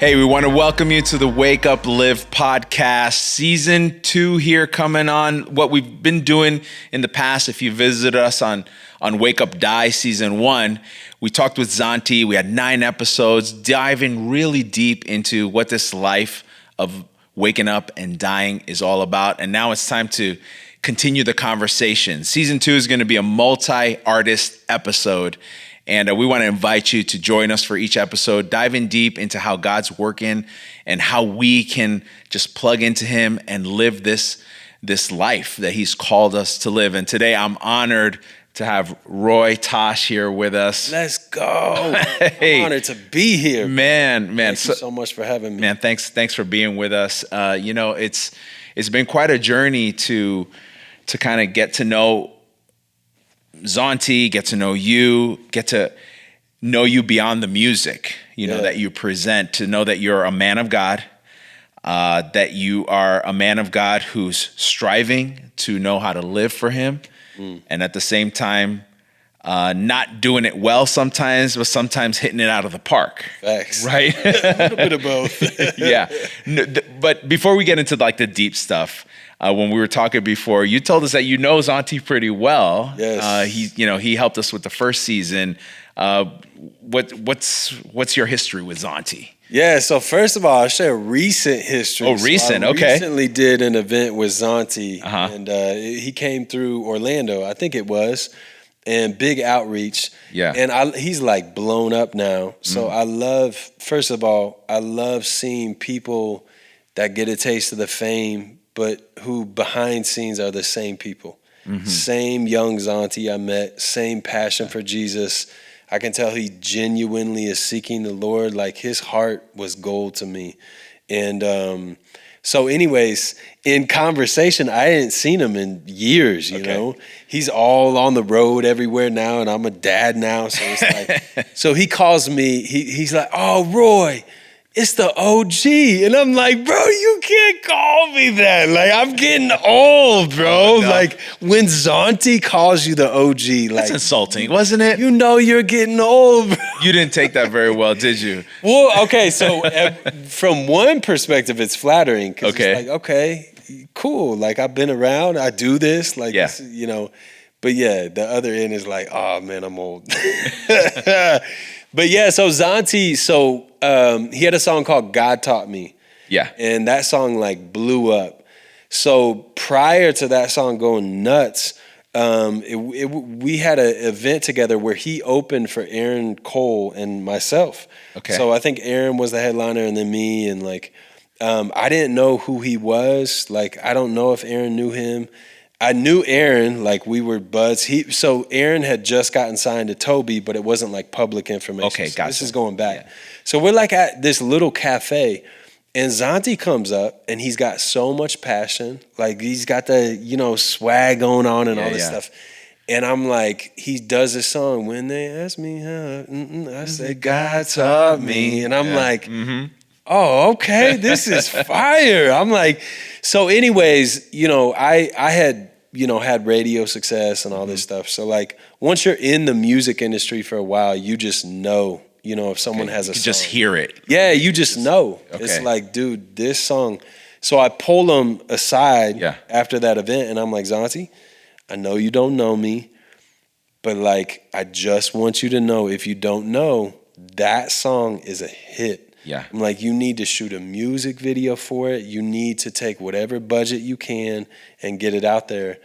Hey, we want to welcome you to the Wake Up Live podcast, season 2 here coming on. What we've been doing in the past, if you visited us on Wake Up Die season 1, we talked with Zanti. We had 9 episodes, diving really deep into what this life of waking up and dying is all about. And now it's time to continue the conversation. Season 2 is going to be a multi-artist episode. And we want to invite you to join us for each episode, diving deep into how God's working and how we can just plug into him and live this life that he's called us to live. And today I'm honored to have Roy Tosh here with us. Let's go. Hey, I'm honored to be here. Man. Thank you so much for having me. Man, thanks for being with us. It's been quite a journey to kind of get to know Zanti, get to know you beyond the music, that you present, to know that you're a man of God, that you are a man of God who's striving to know how to live for him. And at the same time, not doing it well sometimes, but sometimes hitting it out of the park. Facts. Right? A little bit of both. Yeah. But before we get into like the deep stuff, when we were talking before, you told us that you know Zanti pretty well. Yes. He helped us with the first season. What's your history with Zanti? Yeah, so first of all, I'll share recent history. Oh, recent, I okay. recently did an event with Zanti, Uh-huh. and he came through Orlando, I think it was, and big outreach. Yeah. And he's like blown up now. So I love seeing people that get a taste of the fame, but who behind scenes are the same people. Mm-hmm. Same young Zanti I met, same passion for Jesus. I can tell he genuinely is seeking the Lord. Like his heart was gold to me. And so anyways, in conversation, I hadn't seen him in years, you know. He's all on the road everywhere now, and I'm a dad now. So it's like, so he calls me, he's like, "Oh, Roy, it's the OG." And I'm like, "Bro, you can't call me that. Like, I'm getting old, bro." No. Like, when Zanti calls you the OG, like, that's insulting, wasn't it? You know you're getting old, bro. You didn't take that very well, did you? Well, okay, so from one perspective, it's flattering. Because it's like, okay, cool. Like, I've been around. I do this. Like, yeah. But yeah, the other end is like, oh, man, I'm old. But yeah, so Zanti, he had a song called God Taught Me. Yeah. And that song like blew up. So prior to that song going nuts, we had an event together where he opened for Aaron Cole and myself. Okay. So I think Aaron was the headliner and then me, and like, I didn't know who he was. Like, I don't know if Aaron knew him. I knew Aaron, like we were buds. So Aaron had just gotten signed to Toby, but it wasn't like public information. Okay, so gotcha. This is going back. Yeah. So we're like at this little cafe, and Zanti comes up, and he's got so much passion. Like he's got the, swag going on and all this stuff. And I'm like, he does this song, "When they ask me how, I say God taught me." And I'm like, oh, okay, this is fire. I'm like, so anyways, I had, had radio success and all this stuff. So like, once you're in the music industry for a while, you just know, if someone has a song. Just hear it. Yeah, you just know. Okay. It's like, dude, this song. So I pulled him aside after that event, and I'm like, "Zanti, I know you don't know me, but like, I just want you to know, if you don't know, that song is a hit." Yeah. I'm like, you need to shoot a music video for it. You need to take whatever budget you can and get it out there.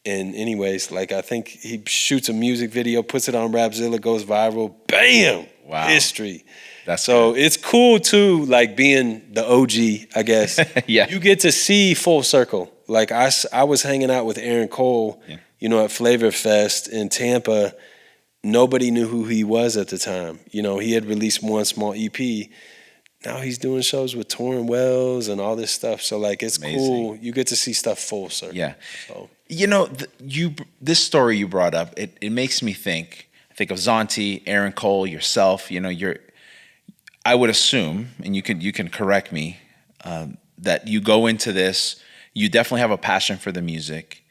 And anyways, like, I think he shoots a music video, puts it on Rapzilla, goes viral. Bam! Wow. History. That's so good. It's cool too, like being the OG, I guess. Yeah. You get to see full circle. Like I was hanging out with Aaron Cole, at Flavor Fest in Tampa. Nobody knew who he was at the time. He had released one small EP. Now he's doing shows with Torrin Wells and all this stuff. So like, it's amazing. Cool. You get to see stuff full circle. Yeah. So. This story you brought up, it makes me think of Zanti, Aaron Cole, yourself. I would assume, and you can correct me, that you go into this, you definitely have a passion for the music.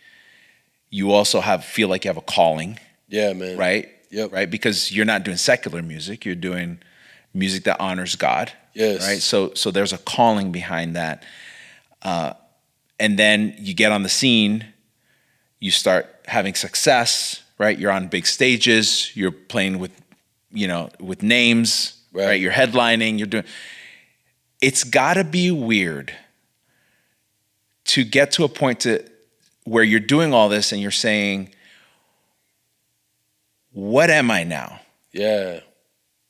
You also feel like you have a calling. Yeah, man. Right? Yep. Right? Because you're not doing secular music. You're doing music that honors God. Yes. Right. So there's a calling behind that. And then you get on the scene, you start having success, right? You're on big stages, you're playing with, with names, right? You're headlining, it's gotta be weird to get to a point where you're doing all this and you're saying, what am I now? Yeah.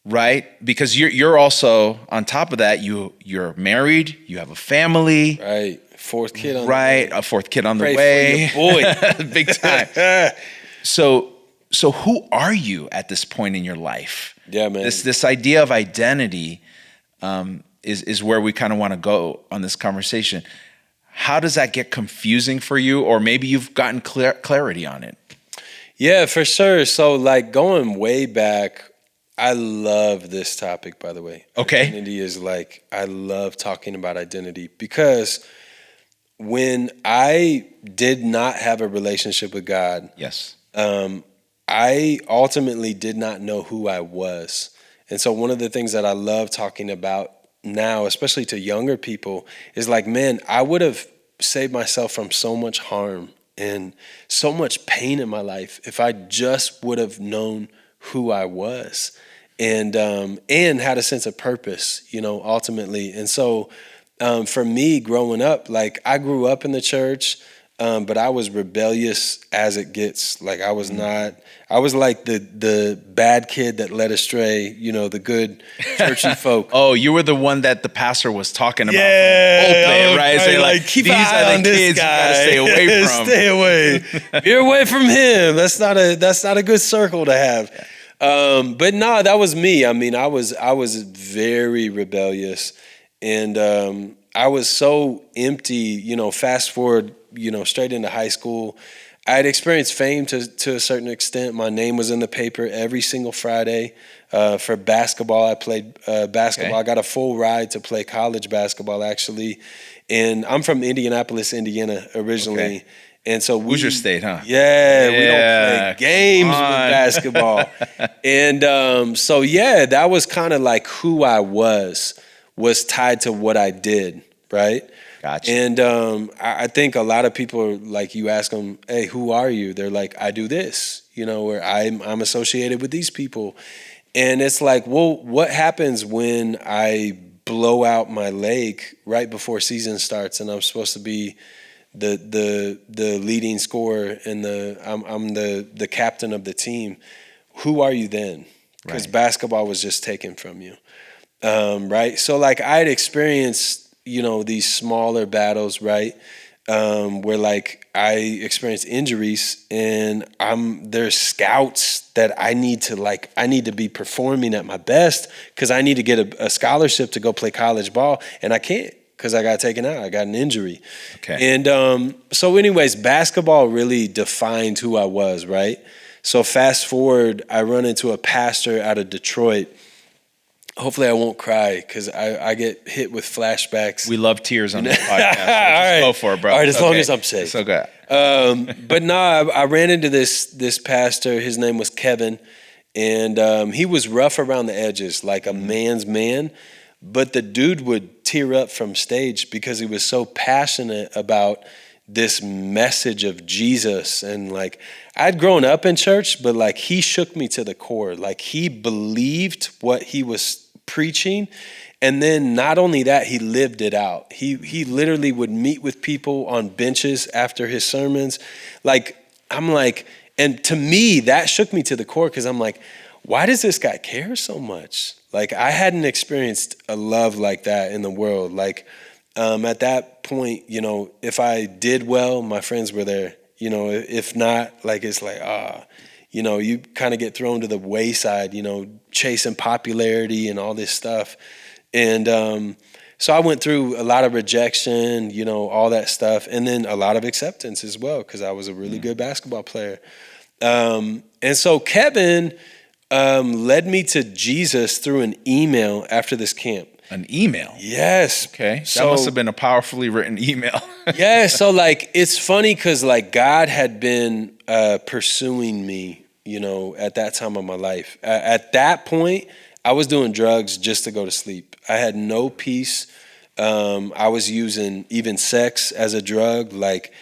Right? Because you're also, on top of that, you're married, you have a family. Right. Fourth kid on right, the way. a fourth kid on Pray the way. for your boy. Big time. So who are you at this point in your life? Yeah, man. This idea of identity is where we kind of want to go on this conversation. How does that get confusing for you? Or maybe you've gotten clarity on it. Yeah, for sure. So like going way back, I love this topic, by the way. Okay. Identity is like, I love talking about identity because when I did not have a relationship with God, yes, I ultimately did not know who I was. And so one of the things that I love talking about now, especially to younger people, is like, man, I would have saved myself from so much harm and so much pain in my life if I just would have known who I was and had a sense of purpose, ultimately. And so for me growing up, like I grew up in the church, but I was rebellious as it gets. Like I was like the bad kid that led astray, the good churchy folk. Oh, you were the one that the pastor was talking about. Yeah, right? Saying like, keep these an eye are on the this kids guy. you gotta stay away from. Stay away. You're away from him. That's not a good circle to have. But no, that was me. I mean, I was very rebellious, and I was so empty. Fast forward, straight into high school. I had experienced fame to a certain extent. My name was in the paper every single Friday for basketball. I played basketball. Okay. I got a full ride to play college basketball, actually. And I'm from Indianapolis, Indiana, originally. Okay. And so Hoosier State, huh? Yeah, we don't play games with basketball. And so, that was kind of like who I was tied to what I did, right? Gotcha. And I think a lot of people are like, you ask them, hey, who are you? They're like, I do this, or I'm associated with these people. And it's like, well, what happens when I blow out my leg right before season starts and I'm supposed to be the leading scorer and I'm the captain of the team? Who are you then? Because basketball was just taken from you, right? So like I had experienced these smaller battles, right? Where like I experienced injuries and there's scouts that I need to be performing at my best because I need to get a scholarship to go play college ball and I can't because I got taken out. I got an injury. Okay. And so anyways, basketball really defined who I was, right? So fast forward, I run into a pastor out of Detroit. Hopefully I won't cry because I get hit with flashbacks. We love tears on this podcast. So just go for it, bro. All right, as long as I'm safe. It's so good. But no, I ran into this pastor. His name was Kevin, and he was rough around the edges, like a man's man. But the dude would tear up from stage because he was so passionate about this message of Jesus. And like I'd grown up in church, but like he shook me to the core. Like he believed what he was preaching, and then not only that, he lived it out. He literally would meet with people on benches after his sermons. Like I'm like, and to me that shook me to the core because I'm like, why does this guy care so much? Like I hadn't experienced a love like that in the world. Like at that point, if I did well, my friends were there. If not, like it's like you kind of get thrown to the wayside, chasing popularity and all this stuff. And so I went through a lot of rejection, all that stuff. And then a lot of acceptance as well, because I was a really good basketball player. And so Kevin led me to Jesus through an email after this camp. An email? Yes. Okay. That must have been a powerfully written email. Yeah. So like, it's funny because like God had been pursuing me, at that time of my life. At that point, I was doing drugs just to go to sleep. I had no peace. I was using even sex as a drug, like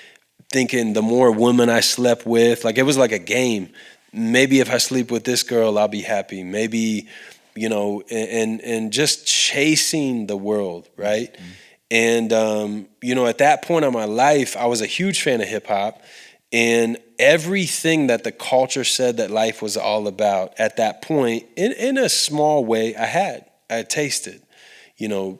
thinking the more women I slept with, like it was like a game. Maybe if I sleep with this girl, I'll be happy. Maybe, and just chasing the world, right? Mm-hmm. And, at that point in my life, I was a huge fan of hip hop. And everything that the culture said that life was all about at that point, in a small way, I had tasted,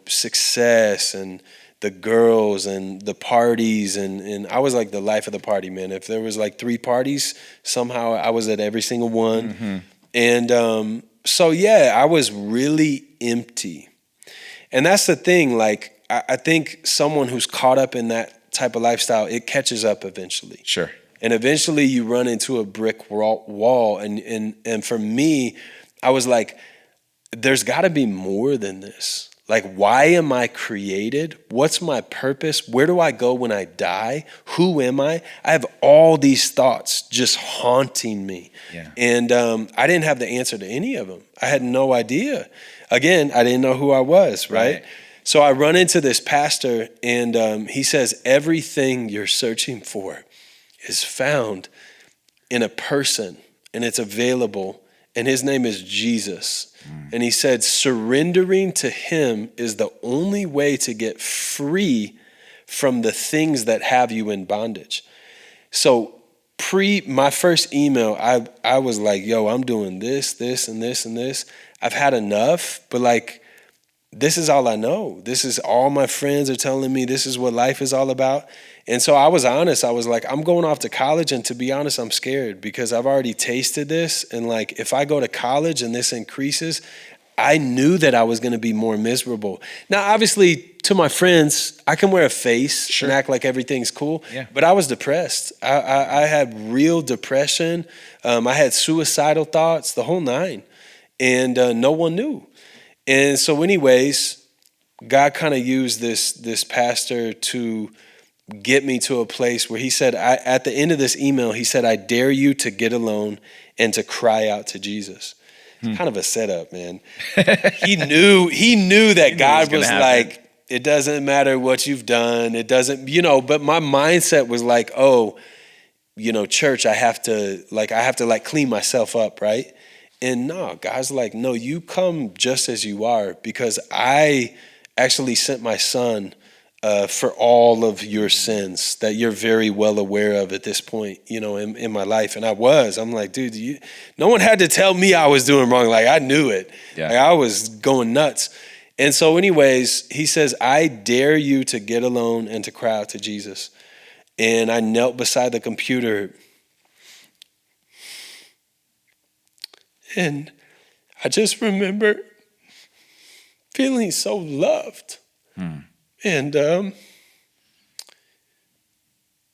success and the girls and the parties. And I was like the life of the party, man. If there was like 3 parties, somehow I was at every single one. Mm-hmm. And so, yeah, I was really empty. And that's the thing, like, I think someone who's caught up in that type of lifestyle, it catches up eventually. Sure. And eventually you run into a brick wall. And for me, I was like, there's got to be more than this. Like, why am I created? What's my purpose? Where do I go when I die? Who am I? I have all these thoughts just haunting me. Yeah. And I didn't have the answer to any of them. I had no idea. Again, I didn't know who I was, right? So I run into this pastor, and he says, everything you're searching for is found in a person, and it's available, and his name is Jesus. And he said, surrendering to him is the only way to get free from the things that have you in bondage. So my first email, I was like, yo, I'm doing this, and this, and this. I've had enough, but like, this is all I know. This is all my friends are telling me. This is what life is all about. And so I was honest. I was like, I'm going off to college. And to be honest, I'm scared because I've already tasted this. And like, if I go to college and this increases, I knew that I was going to be more miserable. Now, obviously, to my friends, I can wear a face and act like everything's cool. Yeah. But I was depressed. I had real depression. I had suicidal thoughts, the whole 9. And no one knew. And so anyways, God kind of used this pastor to get me to a place where he said, at the end of this email, he said, I dare you to get alone and to cry out to Jesus. It's kind of a setup, man. He knew that God was like, it doesn't matter what you've done. It doesn't, but my mindset was like, oh, church, I have to clean myself up, right? And no, God's like, no, you come just as you are because I actually sent my son for all of your sins that you're very well aware of at this point, in my life. And I'm like, dude, no one had to tell me I was doing wrong. Like, I knew it. Yeah. Like, I was going nuts. And so anyways, he says, I dare you to get alone and to cry out to Jesus. And I knelt beside the computer. And I just remember feeling so loved. And,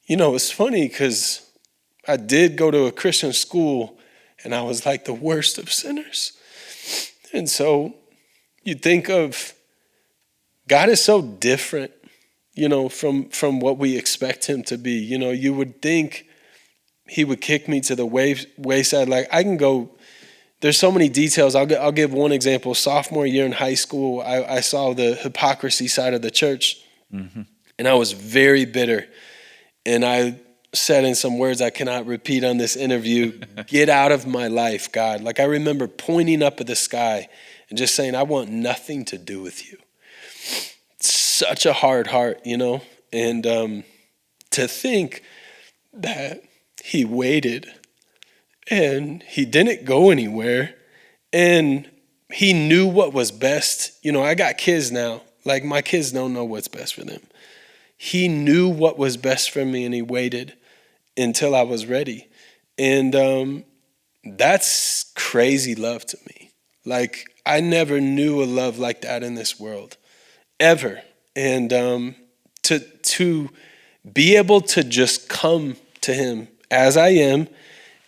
it's funny because I did go to a Christian school and I was like the worst of sinners. And so you think of God is so different, from what we expect him to be. You would think he would kick me to the wayside. Like I can go. There's so many details. I'll give one example. Sophomore year in high school, I saw the hypocrisy side of the church, and I was very bitter. And I said in some words I cannot repeat on this interview, get out of my life, God. Like I remember pointing up at the sky and just saying, I want nothing to do with you. Such a hard heart, And to think that he waited and he didn't go anywhere. And he knew what was best. I got kids now. Like my kids don't know what's best for them. He knew what was best for me and he waited until I was ready. And that's crazy love to me. Like I never knew a love like that in this world, ever. And to be able to just come to him as I am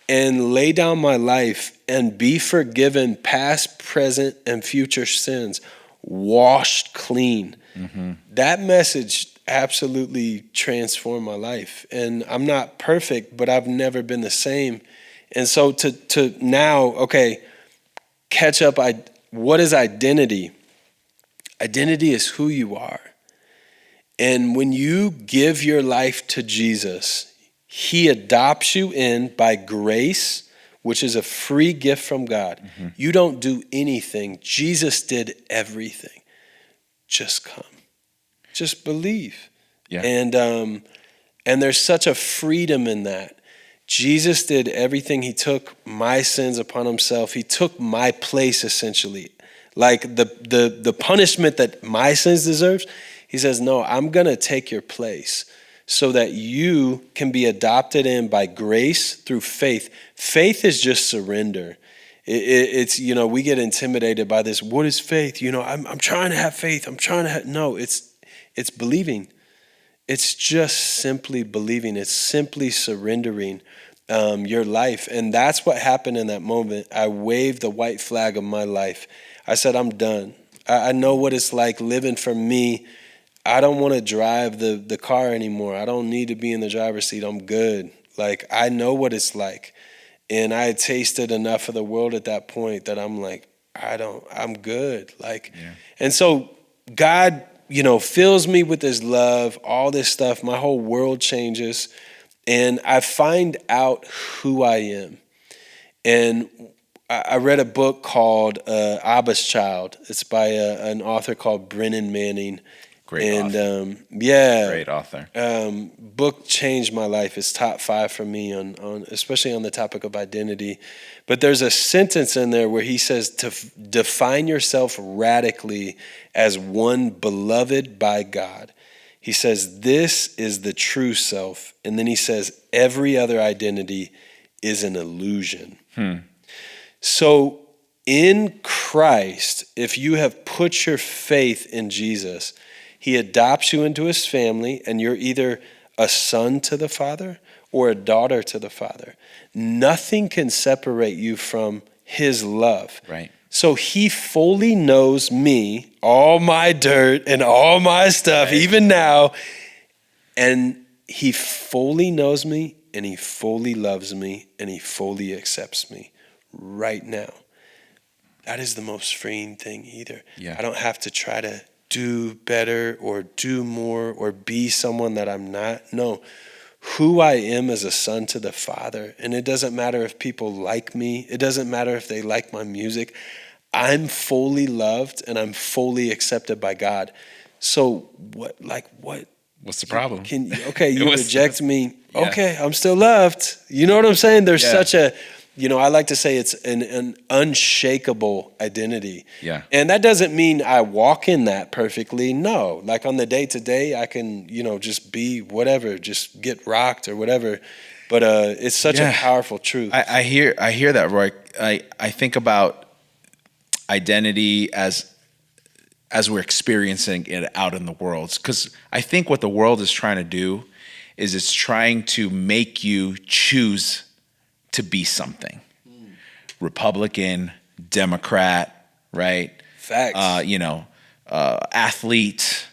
and lay down my life and be forgiven past, present, and future sins, washed clean. That message absolutely transformed my life. And I'm not perfect, but I've never been the same. And so to now, okay, catch up. what is identity? Identity is who you are. And when you give your life to Jesus, he adopts you in by grace, which is a free gift from God. Mm-hmm. You don't do anything. Jesus did everything. Just come. Just believe. Yeah. And there's such a freedom in that. Jesus did everything. He took my sins upon himself. He took my place, essentially. Like the punishment that my sins deserves, he says, no, I'm going to take your place so that you can be adopted in by grace through faith. Faith is just surrender. It's, we get intimidated by this. What is faith? I'm trying to have faith. No, it's believing. It's just simply believing. It's simply surrendering your life. And that's what happened in that moment. I waved the white flag of my life. I said, I'm done. I know what it's like living for me. I don't want to drive the car anymore. I don't need to be in the driver's seat. I'm good. Like, I know what it's like. And I had tasted enough of the world at that point that I'm like, I'm good. And so God, fills me with his love, all this stuff. My whole world changes. And I find out who I am. And I read a book called Abba's Child. It's by an author called Brennan Manning. Great author. Great author. Book changed my life. It's top 5 for me on especially on the topic of identity. But there's a sentence in there where he says to define yourself radically as one beloved by God. He says this is the true self, and then he says every other identity is an illusion. So in Christ, if you have put your faith in Jesus, he adopts you into his family, and you're either a son to the Father or a daughter to the Father. Nothing can separate you from his love. Right. So he fully knows me, all my dirt and all my stuff, right, even now. And he fully knows me, and he fully loves me, and he fully accepts me right now. That is the most freeing thing either. Yeah. I don't have to try to do better or do more or be someone that I'm not. No, who I am as a son to the Father. And it doesn't matter if people like me. It doesn't matter if they like my music. I'm fully loved and I'm fully accepted by God. So what? What's the problem? You reject me. Yeah. Okay, I'm still loved. You know what I'm saying? There's such a, I like to say it's an unshakable identity. Yeah. And that doesn't mean I walk in that perfectly. No. Like on the day-to-day, I can, just be whatever, just get rocked or whatever. But it's such a powerful truth. I hear that, Roy. I think about identity as we're experiencing it out in the world. Because I think what the world is trying to do is it's trying to make you choose to be something. Republican, Democrat, right? Facts. Athlete,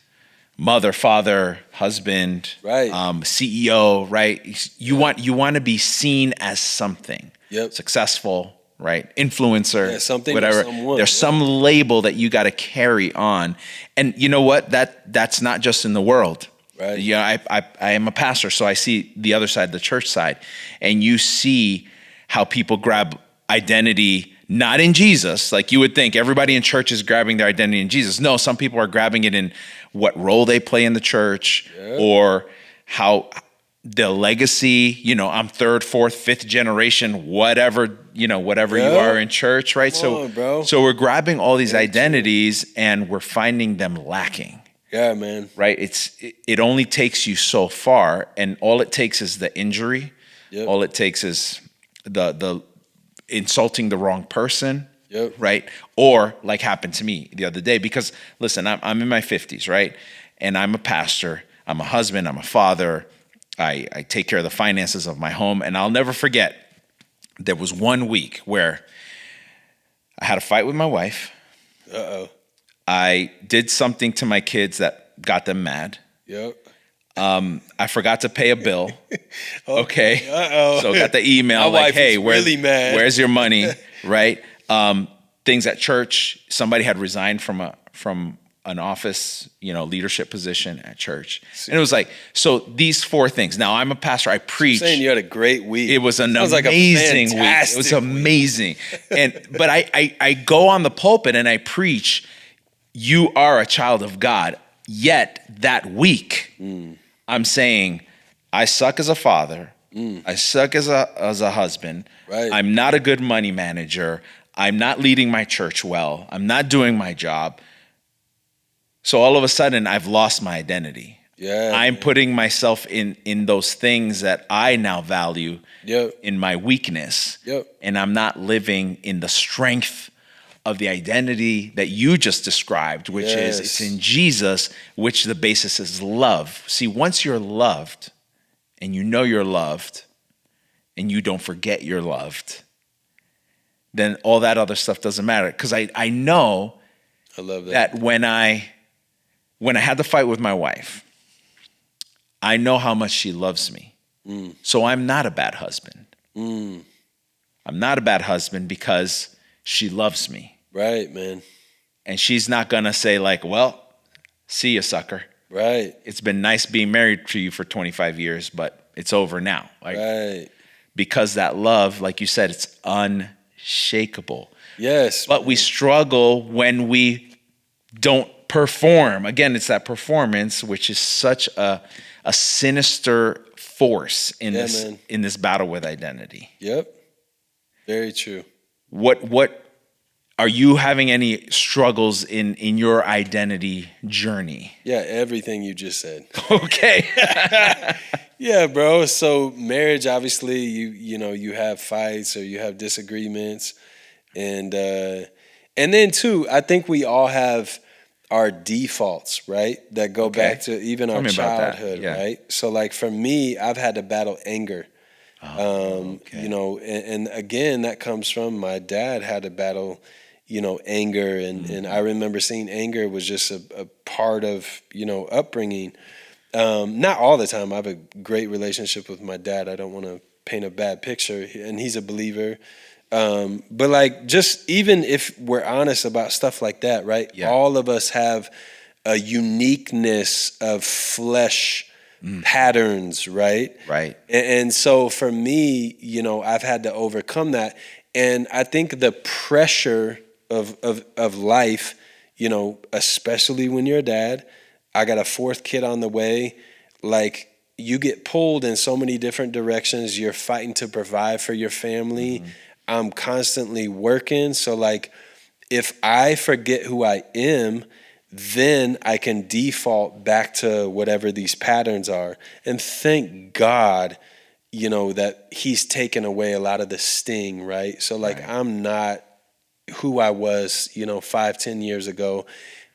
mother, father, husband, right? CEO, right? You want to be seen as something. Yep. Successful, right? Influencer, something, whatever. Someone, There's some label that you got to carry on, and you know what? That's not just in the world. Right. Yeah, I am a pastor, so I see the other side, the church side, and you see how people grab identity not in Jesus. Like you would think everybody in church is grabbing their identity in Jesus. No, some people are grabbing it in what role they play in the church, or how the legacy, I'm 3rd, 4th, 5th generation, whatever you are in church, right? Come on, so we're grabbing all these identities and we're finding them lacking. Yeah, man. Right? It only takes you so far, and all it takes is the injury. Yep. All it takes is the insulting the wrong person. Yep. Right? Or like happened to me the other day, because listen, I'm in my 50s, right? And I'm a pastor, I'm a husband, I'm a father. I take care of the finances of my home, and I'll never forget, there was one week where I had a fight with my wife. I did something to my kids that got them mad. Yep. I forgot to pay a bill. Okay. Uh-oh. So got the email my like, wife hey, is really mad. Where's your money? Right. things at church. Somebody had resigned from an office, leadership position at church. And it was like, so these 4 things. Now I'm a pastor. I preach. You're saying you had a great week. It was an Sounds amazing like a week. It was amazing. But I go on the pulpit and I preach, you are a child of God. Yet that week, I'm saying, I suck as a father. I suck as a husband. Right. I'm not a good money manager. I'm not leading my church well. I'm not doing my job. So all of a sudden, I've lost my identity. Yeah, I'm putting myself in those things that I now value in my weakness. And I'm not living in the strength of the identity that you just described, which is it's in Jesus, which the basis is love. See, once you're loved and you know you're loved and you don't forget you're loved, then all that other stuff doesn't matter. Because I know I love that when I had the fight with my wife, I know how much she loves me. So I'm not a bad husband. I'm not a bad husband because she loves me. Right, man. And she's not going to say like, well, see you, sucker. Right. It's been nice being married to you for 25 years, but it's over now. Right. Because that love, like you said, it's unshakable. Yes. But we struggle when we don't perform. Again, it's that performance, which is such a sinister force in this battle with identity. Yep. Very true. What are you having any struggles in your identity journey? Yeah, everything you just said. Okay. Yeah, bro. So marriage, obviously, you have fights or you have disagreements, and then too, I think we all have our defaults, right? That go back to even our childhood, right? So like for me, I've had to battle anger. And again, that comes from my dad had to battle, anger. And I remember seeing anger was just a part of, upbringing. Not all the time. I have a great relationship with my dad. I don't want to paint a bad picture, and he's a believer. But like, just even if we're honest about stuff like that, right? Yeah. All of us have a uniqueness of flesh patterns, right? Right. And so for me, I've had to overcome that. And I think the pressure of life, especially when you're a dad, I got a 4th kid on the way, like you get pulled in so many different directions. You're fighting to provide for your family. I'm constantly working. So like if I forget who I am, then I can default back to whatever these patterns are. And thank God, that he's taken away a lot of the sting, right? So like I'm not who I was, 5-10 years ago.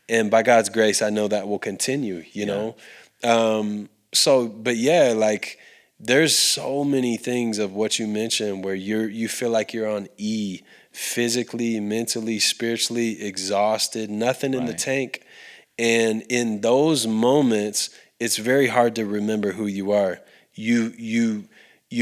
And by God's grace, I know that will continue, know? But yeah, like there's so many things of what you mentioned where you feel like you're on E, physically, mentally, spiritually exhausted, nothing in the tank. And in those moments, it's very hard to remember who you are. You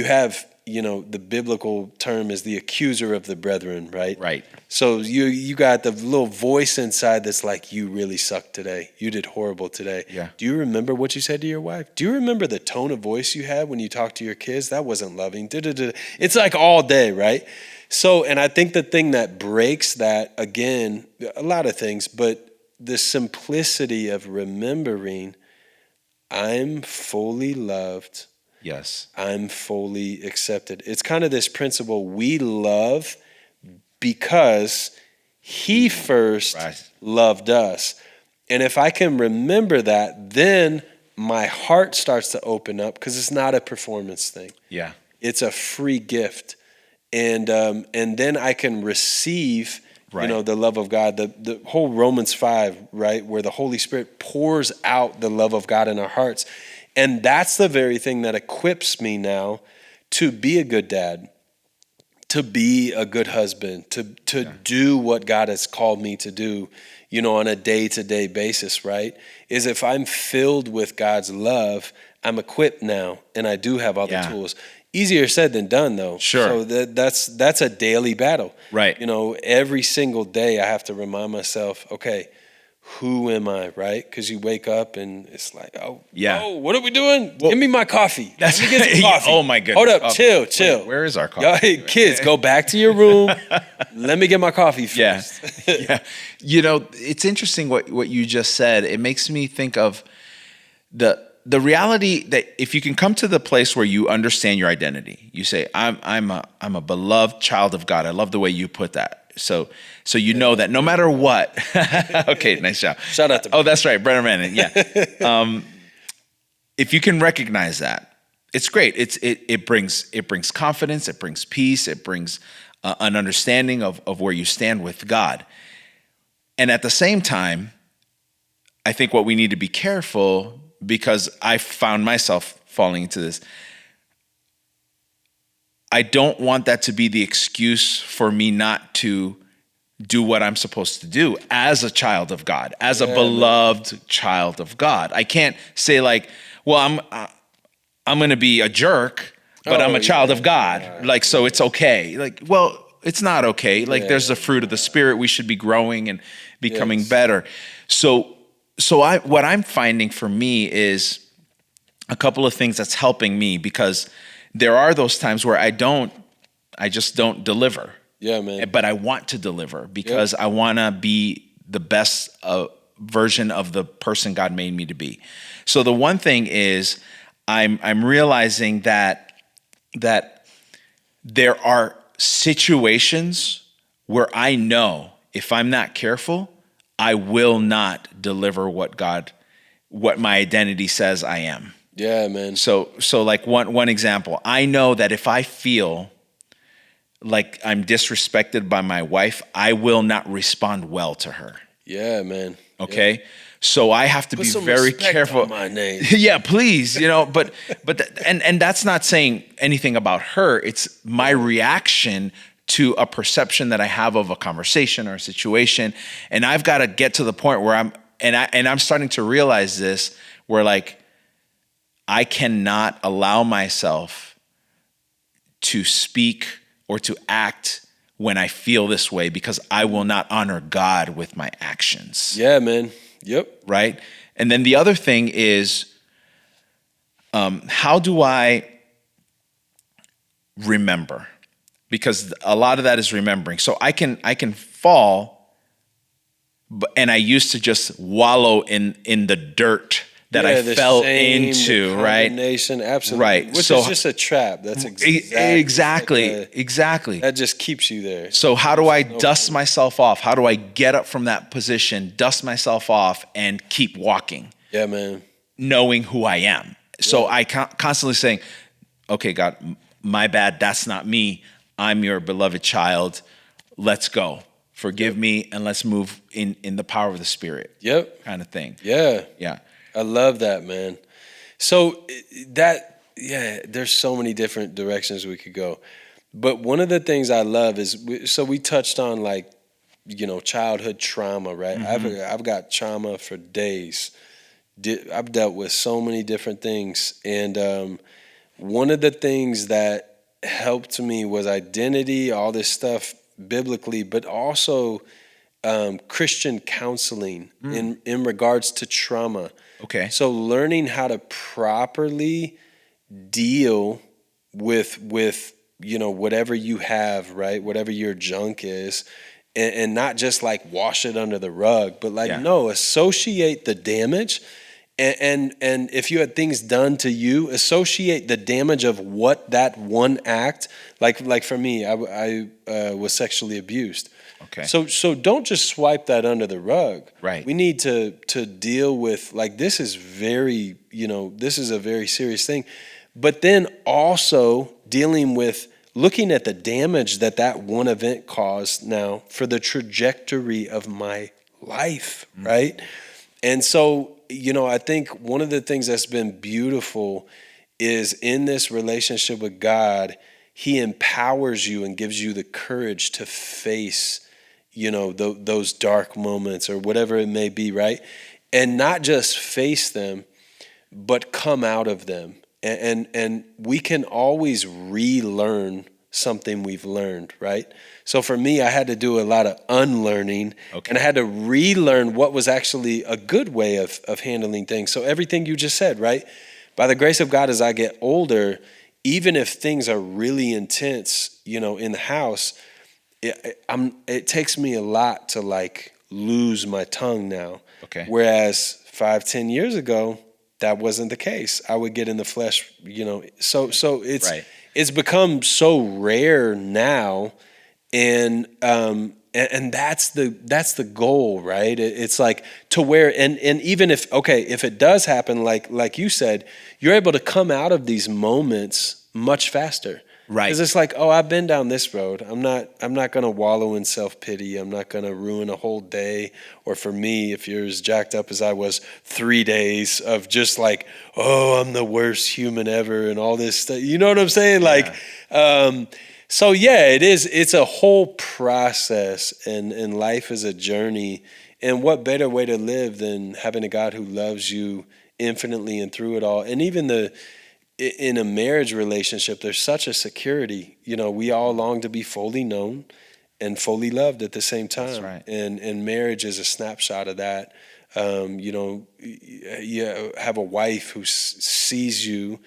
have, the biblical term is the accuser of the brethren, right? Right. So you got the little voice inside that's like, you really sucked today. You did horrible today. Yeah. Do you remember what you said to your wife? Do you remember the tone of voice you had when you talked to your kids? That wasn't loving. It's like all day, right? So, and I think the thing that breaks that, again, a lot of things, but the simplicity of remembering I'm fully loved. Yes. I'm fully accepted. It's kind of this principle, we love because he first loved us. And if I can remember that, then my heart starts to open up because it's not a performance thing. Yeah. It's a free gift. And then I can receive the love of God, the whole Romans 5, right, where the Holy Spirit pours out the love of God in our hearts. And that's the very thing that equips me now to be a good dad, to be a good husband, to do what God has called me to do, on a day-to-day basis, right? Is if I'm filled with God's love, I'm equipped now, and I do have all the tools. Easier said than done, though. Sure. So that's a daily battle. Right. Every single day I have to remind myself, okay, who am I, right? Because you wake up and it's like, oh, what are we doing? Well, give me my coffee. Let me get some coffee. Oh my goodness. Hold up, chill. Wait, where is our coffee? Y'all, kids, go back to your room. Let me get my coffee first. Yeah. It's interesting what you just said. It makes me think of the reality that if you can come to the place where you understand your identity, you say, I'm a beloved child of God. I love the way you put that. So know that no matter what, okay, nice job. Shout out to oh, that's right, Brenner Manning. Yeah. If you can recognize that, it's great. It brings confidence. It brings peace. It brings an understanding of where you stand with God. And at the same time, I think what we need to be careful, because I found myself falling into this, I don't want that to be the excuse for me not to do what I'm supposed to do as a child of God, as a beloved child of God. I can't say like, well, I'm going to be a jerk, but I'm a child of God. Like, so it's okay. Like, well, it's not okay. Like, there's the fruit of the Spirit. We should be growing and becoming better. So what I'm finding for me is a couple of things that's helping me, because there are those times where I just don't deliver. Yeah, man. But I want to deliver because I want to be the best version of the person God made me to be. So the one thing is I'm realizing that there are situations where I know if I'm not careful, I will not deliver what my identity says I am. Yeah, man. So like one example, I know that if I feel like I'm disrespected by my wife, I will not respond well to her. Yeah, man. Okay. Yeah. So I have to Put be some very respect careful. on my name. Yeah, please, but and that's not saying anything about her. It's my reaction to a perception that I have of a conversation or a situation. And I've got to get to the point where I'm starting to realize this, where like, I cannot allow myself to speak or to act when I feel this way, because I will not honor God with my actions. Yeah, man. Yep. Right? And then the other thing is, how do I remember? Because a lot of that is remembering. So I can fall, and I used to just wallow in the dirt that I fell into, right? Absolutely. Right. Which is just a trap. That's exactly. That just keeps you there. So how do I dust myself off? How do I get up from that position, dust myself off, and keep walking? Yeah, man. Knowing who I am. So I constantly saying, okay, God, my bad. That's not me. I'm your beloved child. Let's go. Forgive me, and let's move in the power of the Spirit. Yep. Kind of thing. Yeah. Yeah. I love that, man. So there's so many different directions we could go. But one of the things I love is, we touched on like, childhood trauma, right? Mm-hmm. I've got trauma for days. I've dealt with so many different things. And one of the things that helped me was identity, all this stuff biblically, but also Christian counseling in regards to trauma. Okay. So learning how to properly deal with whatever you have, right? Whatever your junk is, and not just like wash it under the rug, but associate the damage. And if you had things done to you, associate the damage of what that one act, like for me, I was sexually abused. Okay. So don't just swipe that under the rug. Right. We need to deal with, like, this is a very serious thing. But then also dealing with looking at the damage that one event caused now for the trajectory of my life, right? And so, I think one of the things that's been beautiful is in this relationship with God, He empowers you and gives you the courage to face those dark moments or whatever it may be, right? And not just face them, but come out of them and we can always relearn something we've learned, right? So for me, I had to do a lot of unlearning, and I had to relearn what was actually a good way of handling things. So everything you just said, right? By the grace of God, as I get older, even if things are really intense, in the house, it takes me a lot to like lose my tongue now. Okay. Whereas 5-10 years ago, that wasn't the case. I would get in the flesh, So it's Right. it's become so rare now, and that's the goal, right? It's like to where and even if it does happen, like you said, you're able to come out of these moments much faster. Right. Because it's like, I've been down this road. I'm not gonna wallow in self-pity. I'm not gonna ruin a whole day. Or for me, if you're as jacked up as I was, 3 days of just like, I'm the worst human ever and all this stuff. You know what I'm saying? Yeah. Like, so yeah, it is. It's a whole process, and life is a journey. And what better way to live than having a God who loves you infinitely and through it all? And even in a marriage relationship, there's such a security. We all long to be fully known and fully loved at the same time. That's right. And marriage is a snapshot of that. You have a wife who sees you,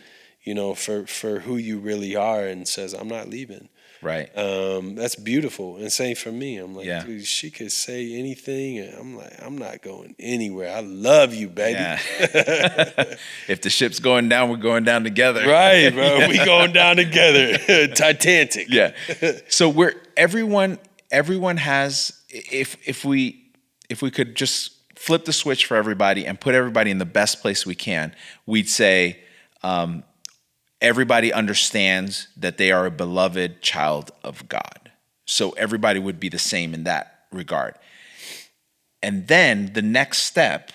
for who you really are and says, I'm not leaving. Right. That's beautiful. And same for me. I'm like, Yeah. dude, she could say anything, and I'm like, I'm not going anywhere. I love you, baby. Yeah. If the ship's going down, we're going down together. Right, bro. Yeah. We going down together. Titanic. Yeah. So everyone has, if we could just flip the switch for everybody and put everybody in the best place we can, we'd say, everybody understands that they are a beloved child of God. So everybody would be the same in that regard. And then the next step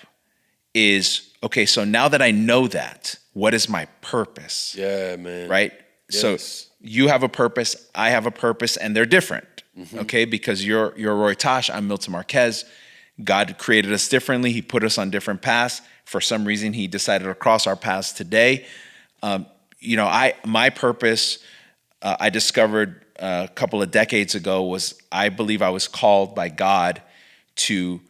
is, okay, so now that I know that, what is my purpose? Yeah, man. Right? Yes. So you have a purpose, I have a purpose, and they're different, okay? Because you're Roy Tosh, I'm Milton Marquez. God created us differently. He put us on different paths. For some reason, he decided to cross our paths today. My purpose, I discovered a couple of decades ago, was I believe I was called by God to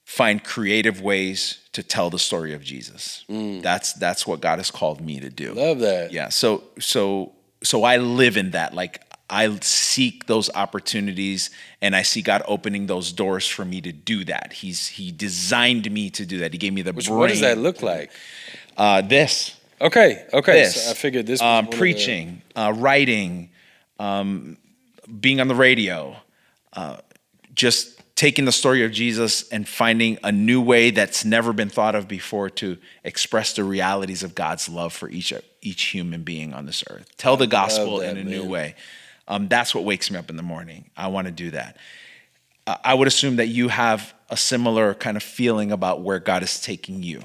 find creative ways to tell the story of Jesus. That's what God has called me to do. Love that. Yeah. So I live in that. Like, I seek those opportunities, and I see God opening those doors for me to do that. He designed me to do that. He gave me the brain. What does that look like? This. Okay. This. So I figured this was preaching, writing, being on the radio, just taking the story of Jesus and finding a new way that's never been thought of before to express the realities of God's love for each human being on this earth. Tell the gospel in a new way. That's what wakes me up in the morning. I want to do that. I would assume that you have a similar kind of feeling about where God is taking you.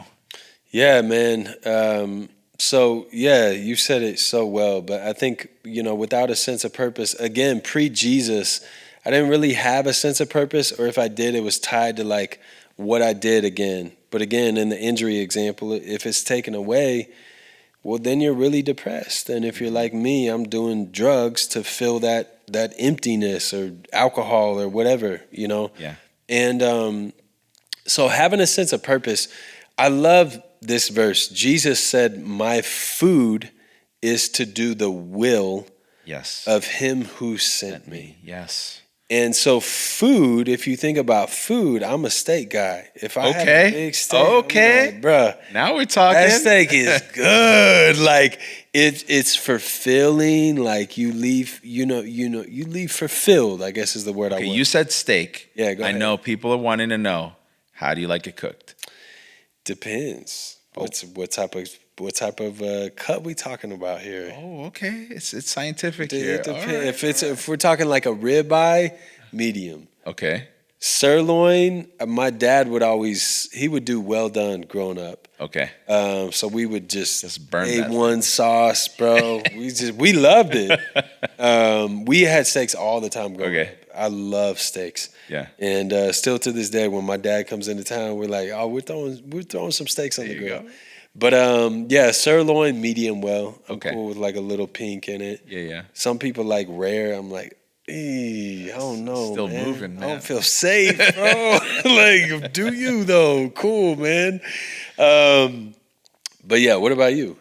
Yeah, man. So yeah, you said it so well, but I think, without a sense of purpose, again, pre-Jesus, I didn't really have a sense of purpose, or if I did, it was tied to like what I did again. But again, in the injury example, if it's taken away, well, then you're really depressed. And if you're like me, I'm doing drugs to fill that emptiness, or alcohol, or whatever, Yeah. And so having a sense of purpose, I love this verse. Jesus said, my food is to do the will of him who sent me. Yes. And so food, if you think about food, I'm a steak guy. If I have a big steak, I'm like, bruh, now we're talking. That steak is good. Like it's fulfilling. Like you leave, you leave fulfilled, I guess is the word I want. You said steak. Yeah, go ahead. I know people are wanting to know, how do you like it cooked? Depends. What type of cut we talking about here? Oh, okay. It's scientific here. It depends. If we're talking like a ribeye, medium. Okay. Sirloin, my dad he would do well done growing up. Okay. So we would just burn A1 sauce, bro. we loved it. We had steaks all the time growing up. I love steaks. Yeah. And still to this day, when my dad comes into town, we're like, we're throwing some steaks on the grill. But yeah, sirloin, medium well. I'm Okay. cool with like a little pink in it. Yeah. Some people like rare. I'm like, I don't know, Still man. moving, I man. don't feel safe, bro. Like, do you though? Cool, man. But yeah, what about you?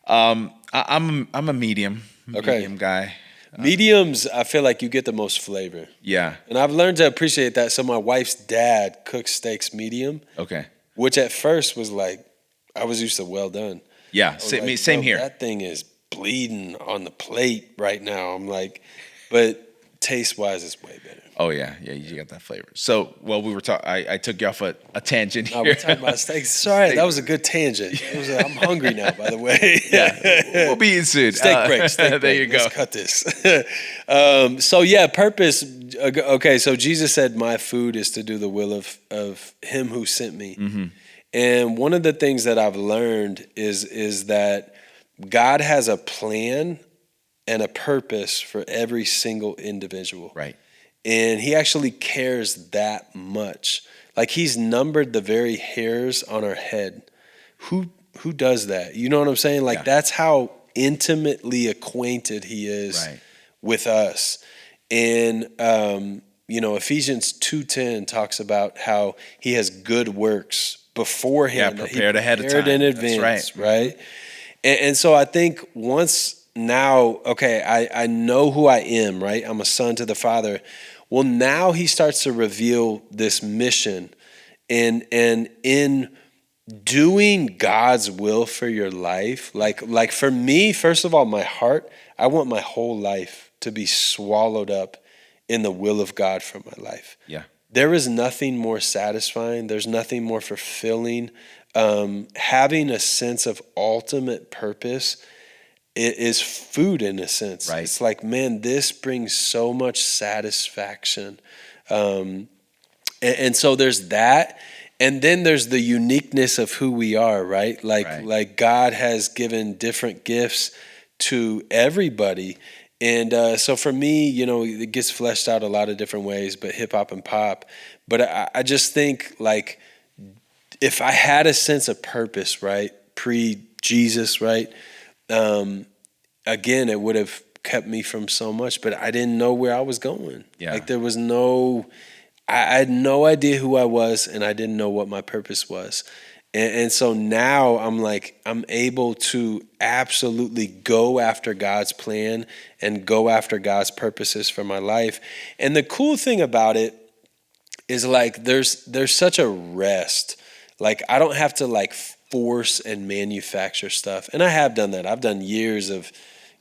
I'm a medium guy. Mediums, I feel like you get the most flavor. Yeah. And I've learned to appreciate that. So my wife's dad cooks steaks medium, Okay. which at first was like, I was used to well done. Yeah. I was Same, like, same "Bro, here. that thing is bleeding on the plate right now." I'm like, but taste wise, it's way better. Oh yeah, you got that flavor. So, well, we were talking. I took you off a tangent No, here. we're talking about steaks. Sorry, that was a good tangent. I'm hungry now, by the way. Yeah, we'll be eating soon. Steak break. Steak break. There you go. Let's cut this. So yeah, purpose. Okay, so Jesus said, "My food is to do the will of Him who sent me." Mm-hmm. And one of the things that I've learned is that God has a plan and a purpose for every single individual. Right. And He actually cares that much. Like He's numbered the very hairs on our head. Who does that? You know what I'm saying? Like that's how intimately acquainted He is with us. And Ephesians 2:10 talks about how He has good works beforehand. Yeah, prepared ahead of time. In advance, That's right. And so I think once now, okay, I know who I am, right? I'm a son to the Father. Well, now He starts to reveal this mission, and in doing God's will for your life, like for me, first of all, my heart, I want my whole life to be swallowed up in the will of God for my life. Yeah. There is nothing more satisfying. There's nothing more fulfilling. Having a sense of ultimate purpose is food in a sense. Right. It's like, man, this brings so much satisfaction. And so there's that. And then there's the uniqueness of who we are, right? Like God has given different gifts to everybody. And so for me, it gets fleshed out a lot of different ways, but hip hop and pop. But I just think like if I had a sense of purpose, right, pre-Jesus, right, again, it would have kept me from so much, but I didn't know where I was going. Yeah. Like there was I had no idea who I was, and I didn't know what my purpose was. And so now I'm able to absolutely go after God's plan and go after God's purposes for my life. And the cool thing about it is like there's such a rest. Like I don't have to like force and manufacture stuff. And I have done that. I've done years of,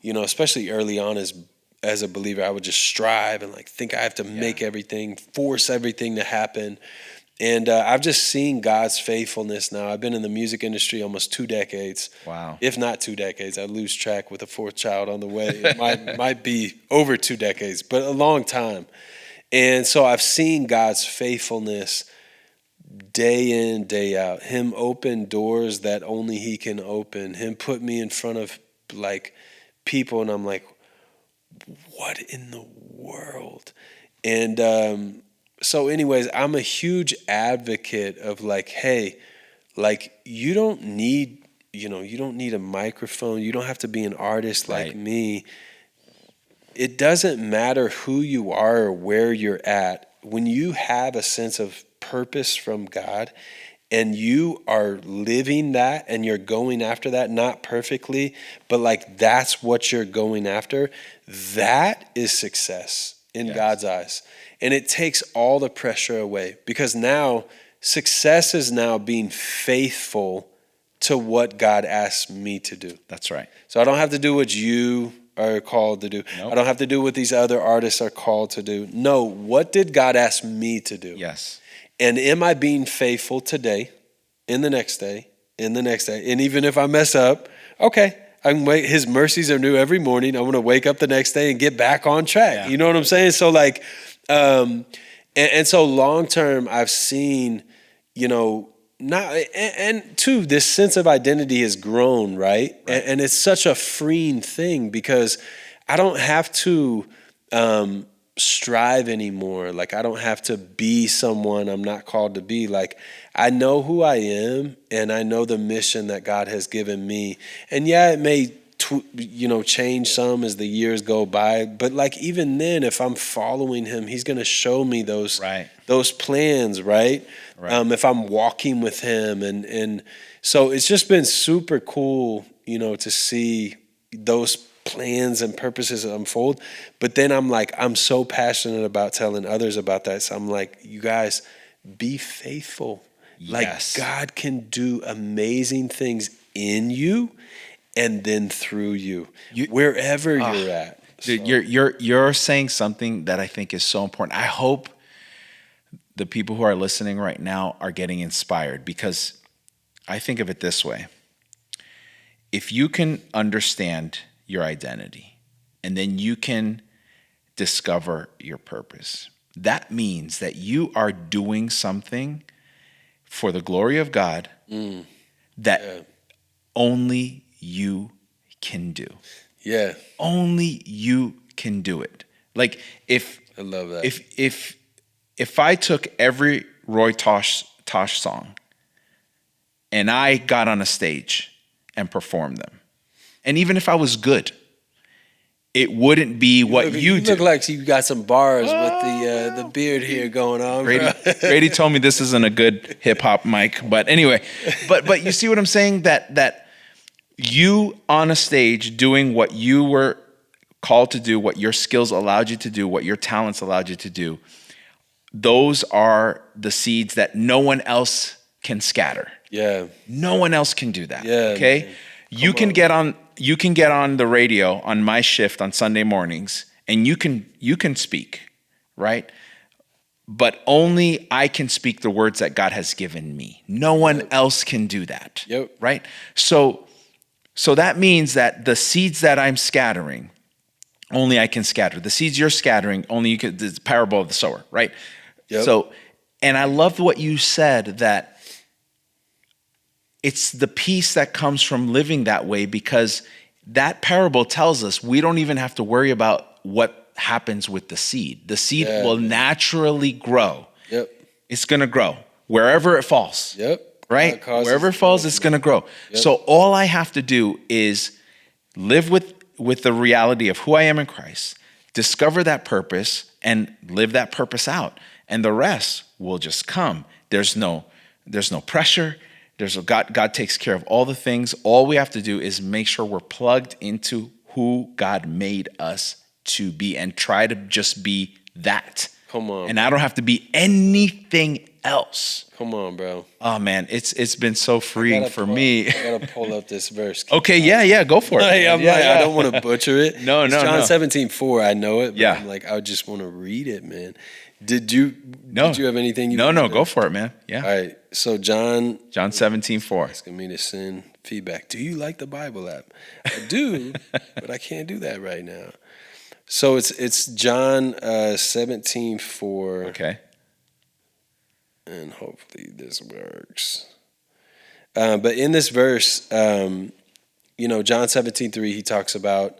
especially early on as a believer, I would just strive and like think I have to make everything, force everything to happen. And I've just seen God's faithfulness now. I've been in the music industry almost 2 decades. Wow. If not 2 decades. I lose track with a 4th child on the way. It might be over 2 decades, but a long time. And so I've seen God's faithfulness day in, day out. Him open doors that only He can open. Him put me in front of like people, and I'm like, what in the world? And so anyways, I'm a huge advocate of like, hey, like you don't need a microphone. You don't have to be an artist like me. It doesn't matter who you are or where you're at. When you have a sense of purpose from God and you are living that and you're going after that, not perfectly, but like that's what you're going after, that is success in God's eyes. And it takes all the pressure away because now success is now being faithful to what God asks me to do. That's right. So I don't have to do what you are called to do. Nope. I don't have to do what these other artists are called to do. No, what did God ask me to do? Yes. And am I being faithful today, in the next day, And even if I mess up, okay, I can wait. His mercies are new every morning. I'm going to wake up the next day and get back on track. Yeah. You know what I'm saying? So like, and so long term, I've seen, two, this sense of identity has grown, right? And it's such a freeing thing because I don't have to strive anymore. Like, I don't have to be someone I'm not called to be. Like, I know who I am, and I know the mission that God has given me. And yeah, it may change some as the years go by, but like, even then, if I'm following him, he's going to show me those plans, right? If I'm walking with him, and so it's just been super cool, to see those plans and purposes unfold. But then I'm so passionate about telling others about that. So I'm like, you guys, be faithful. Yes. Like, God can do amazing things in you and then through you wherever you're at. Dude, you're saying something that I think is so important. I hope the people who are listening right now are getting inspired, because I think of it this way. If you can understand your identity and then you can discover your purpose, that means that you are doing something for the glory of God that only you can do. Yeah. Only you can do it. Like, I love that. If I took every Roy Tosh song and I got on a stage and performed them, and even if I was good, it wouldn't be what you do. Look like you got some bars with the beard here going on. Grady told me this isn't a good hip hop mic, but anyway, but you see what I'm saying? That you on a stage doing what you were called to do, what your skills allowed you to do, what your talents allowed you to do, those are the seeds that no one else can scatter. Yeah. No one else can do that. Yeah. Okay? Man. You can get on the radio on my shift on Sunday mornings, and you can speak, right? But only I can speak the words that God has given me. No one else can do that. Yep. Right? So that means that the seeds that I'm scattering, only I can scatter. The seeds you're scattering, only you can. The parable of the sower, right? Yep. So, and I love what you said, that it's the peace that comes from living that way, because that parable tells us we don't even have to worry about what happens with the seed. The seed will naturally grow. Yep. It's going to grow wherever it falls. Yep. Right? Wherever it falls, it's going to grow. Yep. So all I have to do is live with the reality of who I am in Christ, discover that purpose, and live that purpose out. And the rest will just come. There's no pressure. God takes care of all the things. All we have to do is make sure we're plugged into who God made us to be, and try to just be that. Come on. And I don't have to be anything else. Come on, bro. Oh man, it's been so freeing for me. I gotta pull up this verse. Okay, yeah, go for it. I don't want to butcher it. No. John 17:4. I know it. But yeah. I'm like, I just want to read it, man. Did you have anything you? No, go for it, man. Yeah. All right. So John 17:4. Asking me to send feedback. Do you like the Bible app? I do, but I can't do that right now. So it's John 17:4. Okay. And hopefully this works. But in this verse, John 17:3, he talks about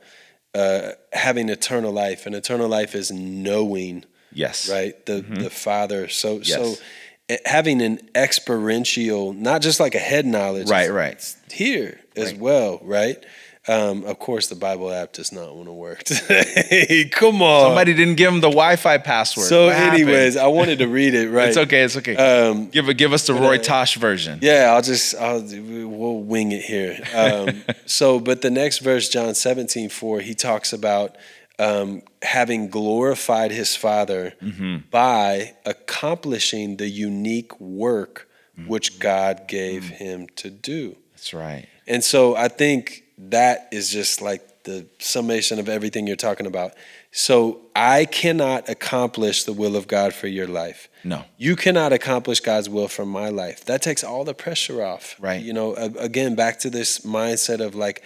having eternal life, and eternal life is knowing. Yes. Right. The Father. So yes. Having an experiential, not just like a head knowledge. Right. It's here as well. Right. Of course, the Bible app does not want to work today. Come on. Somebody didn't give him the Wi-Fi password. So anyways, I wanted to read it, right? It's okay. Give us the Roy Tosh version. Yeah, we'll wing it here. But the next verse, John 17:4, he talks about having glorified his Father by accomplishing the unique work which God gave him to do. That's right. And so I think that is just like the summation of everything you're talking about. So I cannot accomplish the will of God for your life. No. You cannot accomplish God's will for my life. That takes all the pressure off. Right. Again, back to this mindset of like,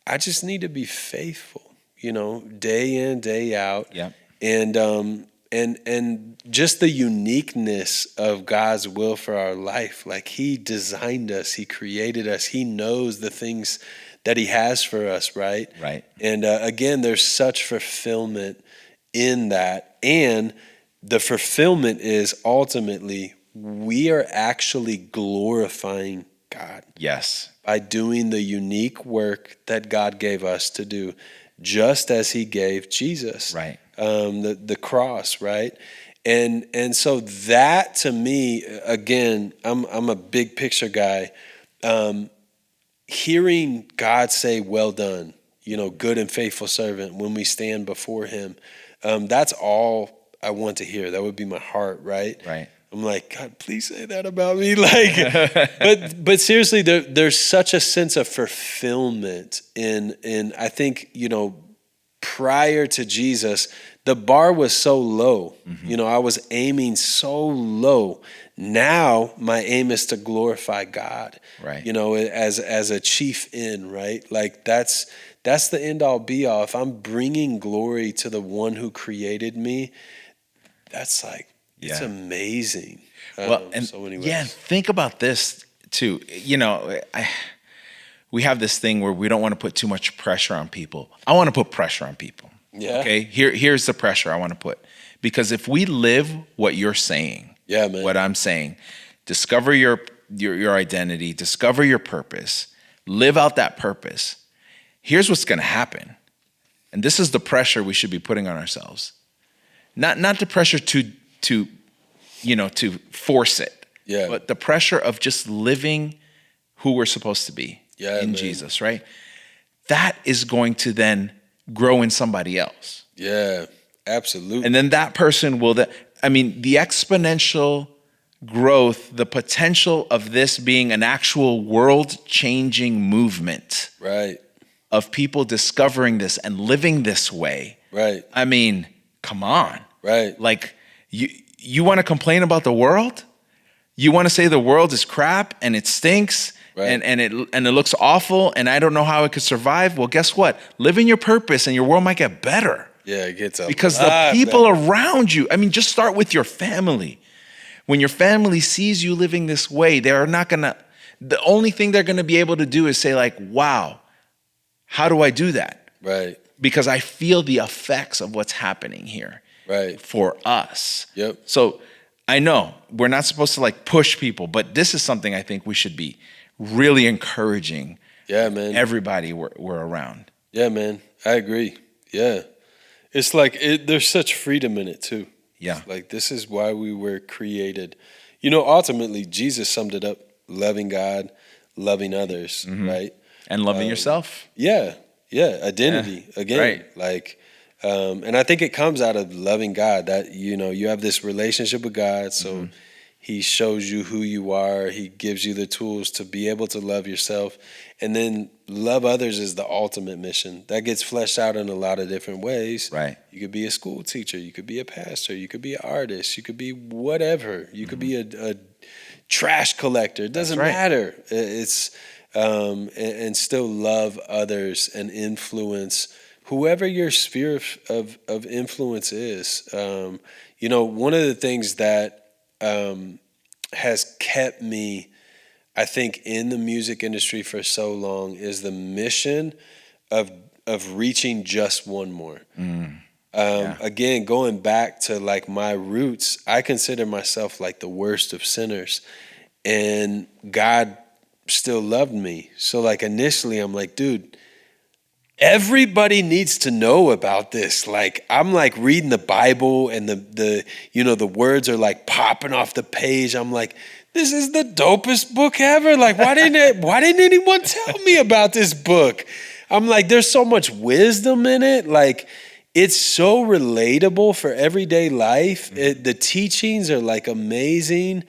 I just need to be faithful, day in, day out. Yeah. And just the uniqueness of God's will for our life. Like, he designed us, he created us, he knows the things that he has for us, right? Right. And again, there's such fulfillment in that. And the fulfillment is ultimately we are actually glorifying God. Yes. By doing the unique work that God gave us to do, just as he gave Jesus. Right. The cross, right? And so that to me, again, I'm a big picture guy. Hearing God say, "Well done," good and faithful servant, when we stand before him, that's all I want to hear. That would be my heart, right? Right. I'm like, God, please say that about me. But seriously, there's such a sense of fulfillment in I think, prior to Jesus, the bar was so low. I was aiming so low. Now my aim is to glorify God. Right. As a chief end, right? Like that's the end all be all. If I'm bringing glory to the one who created me, that's like, it's amazing. Well, and so anyways. think about this too. We have this thing where we don't want to put too much pressure on people. I want to put pressure on people. Yeah. Okay. Here's the pressure I want to put, because if we live what you're saying, man. what I'm saying, discover your identity, discover your purpose, live out that purpose. Here's what's going to happen, and this is the pressure we should be putting on ourselves. Not the pressure to force it. Yeah. But the pressure of just living who we're supposed to be in man. Jesus, right? That is going to then grow in somebody else. Yeah, absolutely. And then that person will, the exponential growth, the potential of this being an actual world-changing movement. Right. Of people discovering this and living this way. Right. Come on. Right. Like, you want to complain about the world? You want to say the world is crap and it stinks, right, and it looks awful and I don't know how it could survive? Well, guess what? Live in your purpose and your world might get better. Yeah, it gets up. Because the people around you, just start with your family. When your family sees you living this way, they're not going to, the only thing they're going to be able to do is say like, wow, how do I do that? Right. Because I feel the effects of what's happening here. Right. For us. Yep. So I know we're not supposed to like push people, but this is something I think we should be really encouraging. Yeah, man. Everybody we're around. Yeah, man. I agree. Yeah. It's like there's such freedom in it too. Yeah. It's like this is why we were created. Ultimately Jesus summed it up: loving God, loving others, right? And loving yourself. Yeah. Yeah. Identity again. Right. Like, and I think it comes out of loving God, that, you have this relationship with God. So he shows you who you are. He gives you the tools to be able to love yourself, and then love others is the ultimate mission that gets fleshed out in a lot of different ways. Right. You could be a school teacher. You could be a pastor. You could be an artist. You could be whatever. You could be a trash collector. It doesn't matter. It's, and still love others and influence whoever your sphere of influence is. One of the things that has kept me, I think, in the music industry for so long is the mission of reaching just one more. Again, going back to like my roots, I consider myself like the worst of sinners, and God still loved me. So like initially I'm like, dude, everybody needs to know about this. Like, I'm like reading the Bible and the words are like popping off the page. I'm like, this is the dopest book ever. Like, why didn't anyone tell me about this book? I'm like, there's so much wisdom in it. Like, it's so relatable for everyday life. The teachings are like amazing.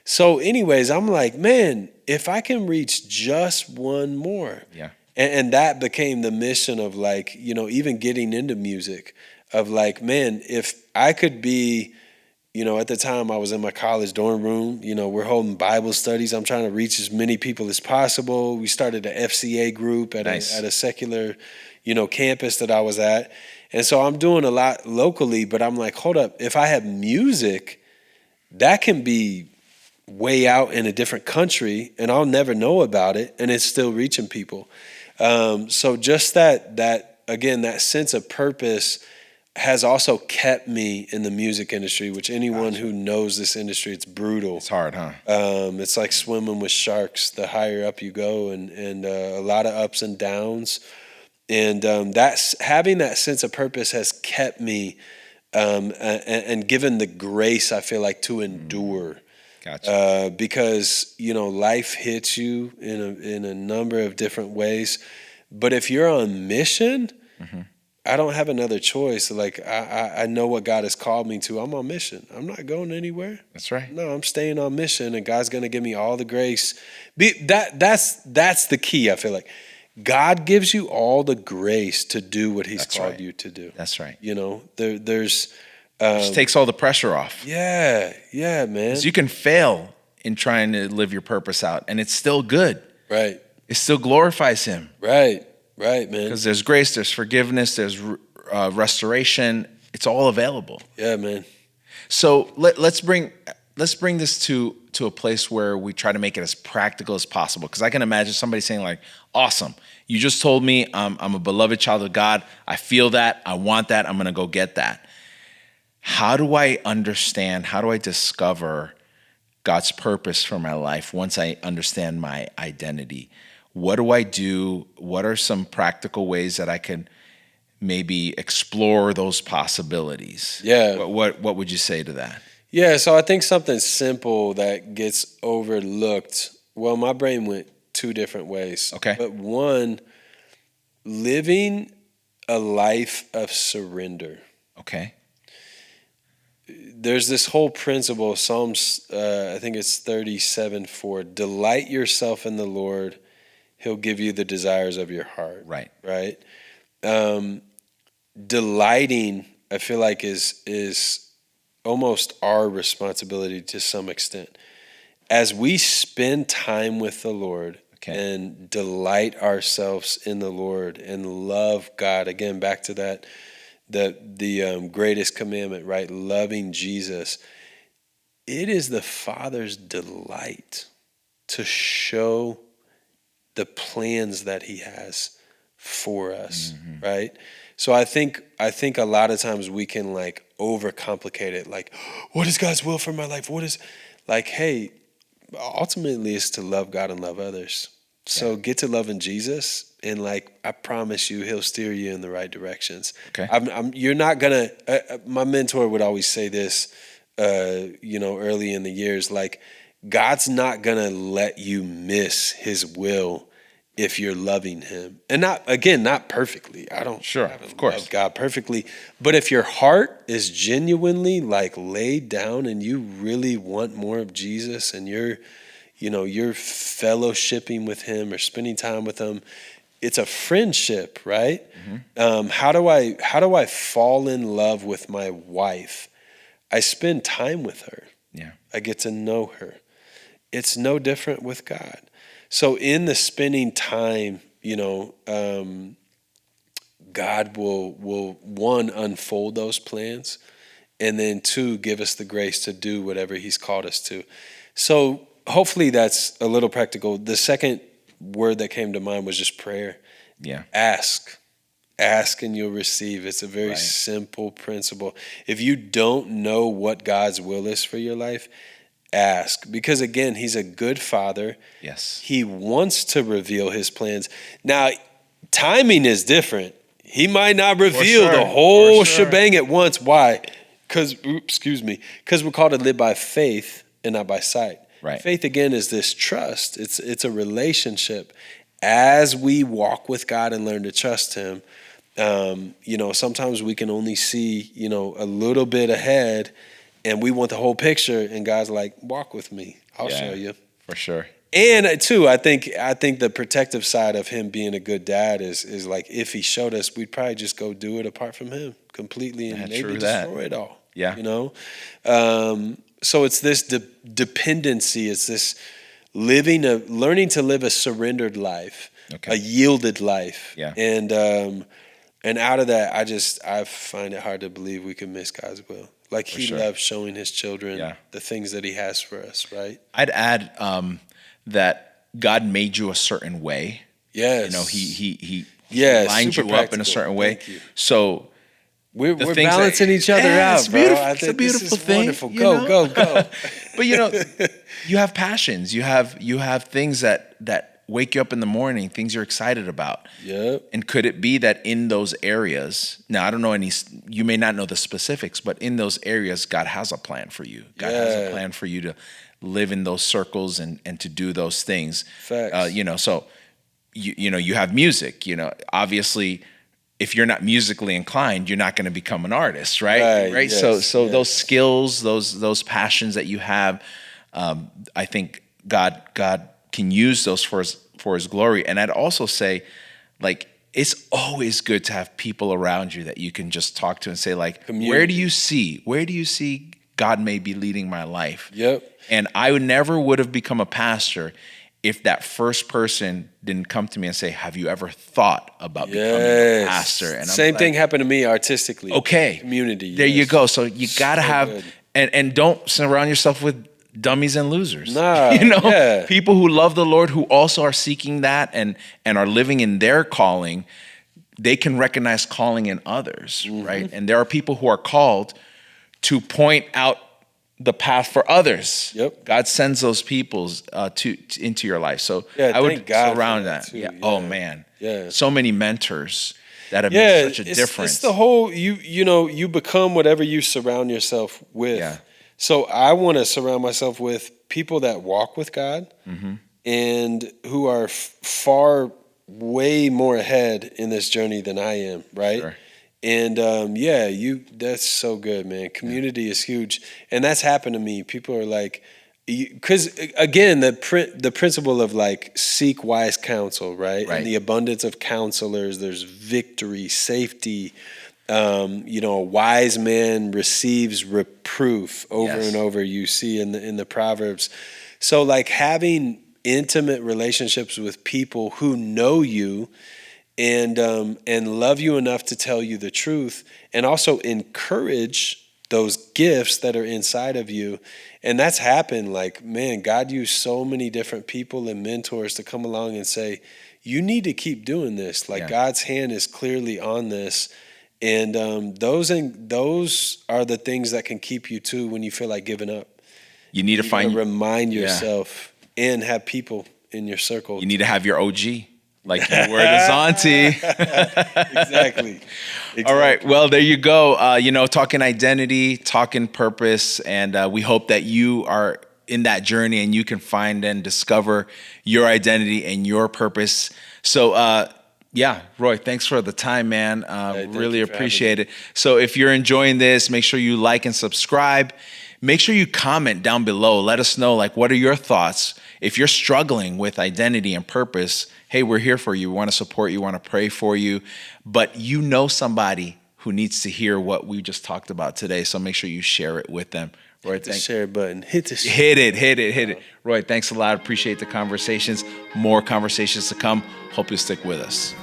So anyways, I'm like, man, if I can reach just one more. Yeah. And that became the mission of like, even getting into music, of like, man, if I could be, at the time I was in my college dorm room, we're holding Bible studies. I'm trying to reach as many people as possible. We started a FCA group at a secular, campus that I was at. And so I'm doing a lot locally, but I'm like, hold up, if I have music, that can be way out in a different country and I'll never know about it, and it's still reaching people. So just that again, that sense of purpose has also kept me in the music industry, which anyone who knows this industry, it's brutal. It's hard, huh? It's like swimming with sharks. The higher up you go, and a lot of ups and downs. And that's having that sense of purpose has kept me and given the grace, I feel like, to endure. Gotcha. Because life hits you in a number of different ways. But if you're on mission, I don't have another choice. Like I know what God has called me to. I'm on mission. I'm not going anywhere. That's right. No, I'm staying on mission, and God's going to give me all the grace. That's the key. I feel like God gives you all the grace to do what He's called you to do. That's right. There's just takes all the pressure off. Yeah, man. Because you can fail in trying to live your purpose out, and it's still good. Right. It still glorifies Him. Right, man. Because there's grace, there's forgiveness, there's restoration. It's all available. Yeah, man. So let's bring this to a place where we try to make it as practical as possible. Because I can imagine somebody saying like, "Awesome, you just told me I'm a beloved child of God. I feel that. I want that. I'm going to go get that." How do I understand? How do I discover God's purpose for my life once I understand my identity? What do I do? What are some practical ways that I can maybe explore those possibilities? Yeah. What would you say to that? Yeah, so I think something simple that gets overlooked. Well, my brain went two different ways. Okay. But one, living a life of surrender. Okay. There's this whole principle, Psalms, I think it's 37:4. Delight yourself in the Lord, He'll give you the desires of your heart. Right. Right. Delighting, I feel like, is almost our responsibility to some extent. As we spend time with the Lord and delight ourselves in the Lord and love God, again, back to that, the greatest commandment, right? Loving Jesus. It is the Father's delight to show the plans that He has for us, right? So I think a lot of times we can like overcomplicate it. Like, what is God's will for my life? What is like, hey, ultimately it's to love God and love others. So get to loving Jesus, and like I promise you, He'll steer you in the right directions. Okay. You're not gonna. My mentor would always say this, early in the years, like God's not gonna let you miss His will if you're loving Him, and not perfectly. I don't. Sure, of course, love God perfectly, but if your heart is genuinely like laid down and you really want more of Jesus, and you're fellowshipping with Him or spending time with Him, it's a friendship, right? How do I fall in love with my wife? I spend time with her. Yeah. I get to know her. It's no different with God. So in the spending time, God will one, unfold those plans, and then two, give us the grace to do whatever He's called us to. So hopefully that's a little practical. The second word that came to mind was just prayer. Yeah. Ask and you'll receive. It's a very simple principle. If you don't know what God's will is for your life, ask. Because again, He's a good Father. Yes. He wants to reveal His plans. Now, timing is different. He might not reveal the whole shebang at once. Why? Because we're called to live by faith and not by sight. Right. Faith, again, is this trust. It's a relationship. As we walk with God and learn to trust Him, sometimes we can only see, a little bit ahead, and we want the whole picture, and God's like, walk with me. I'll show you. For sure. And too, I think the protective side of Him being a good dad is like, if He showed us, we'd probably just go do it apart from Him completely and maybe destroy it all. Yeah. So it's this dependency. It's this learning to live a surrendered life, a yielded life. Yeah. And out of that, I find it hard to believe we can miss God's will. Like He loves showing His children the things that He has for us, right? I'd add that God made you a certain way. Yes. He lined you up in a certain way. So We're things balancing each other Yeah, out, it's bro. beautiful. I It's a think beautiful this is thing. wonderful. you Go, know? go. But you have passions. You have things that wake you up in the morning, things you're excited about. Yep. And could it be that in those areas, now I don't know you may not know the specifics, but in those areas, God has a plan for you. God has a plan for you to live in those circles and to do those things. Facts. So you have music, obviously if you're not musically inclined, you're not going to become an artist, right? Right. Yes, So yes. those skills, those passions that you have, I think God can use those for his glory. And I'd also say, like, it's always good to have people around you that you can just talk to and say, like, Community. where do you see God may be leading my life? Yep. And I never would have become a pastor if that first person didn't come to me and say, have you ever thought about becoming a pastor? And Same thing happened to me artistically. Okay. Community. There you go. So you got to have, good. and don't surround yourself with dummies and losers. Nah, People who love the Lord, who also are seeking that and are living in their calling. They can recognize calling in others, right? And there are people who are called to point out the path for others. Yep. God sends those people into your life. So Yeah, I would thank God surround for that that. too. Yeah. Yeah. Oh man. Yeah. So many mentors that have made such a difference. It's the whole you become whatever you surround yourself with. Yeah. So I want to surround myself with people that walk with God and who are far way more ahead in this journey than I am, right? Sure. And that's so good, man. Community is huge, and that's happened to me. People are like, because again, the principle of like seek wise counsel, right? Right. In the abundance of counselors, there's victory, safety. A wise man receives reproof over Yes. and over. You see in the Proverbs. So like having intimate relationships with people who know you and love you enough to tell you the truth, and also encourage those gifts that are inside of you. And that's happened. Like, man, God used so many different people and mentors to come along and say, you need to keep doing this. Like, God's hand is clearly on this. And those are the things that can keep you too when you feel like giving up. You need to remind yourself and have people in your circle. You need to have your OG, like you were the Zonti. Exactly. All right. Well, there you go. Talking identity, talking purpose, and we hope that you are in that journey and you can find and discover your identity and your purpose. So, Roy, thanks for the time, man. Really appreciate it. So if you're enjoying this, make sure you like and subscribe. Make sure you comment down below. Let us know, like, what are your thoughts? If you're struggling with identity and purpose, hey, we're here for you. We want to support you, want to pray for you. But you know somebody who needs to hear what we just talked about today. So make sure you share it with them. Roy, hit the share button. Hit it. Roy, thanks a lot. Appreciate the conversations. More conversations to come. Hope you'll stick with us.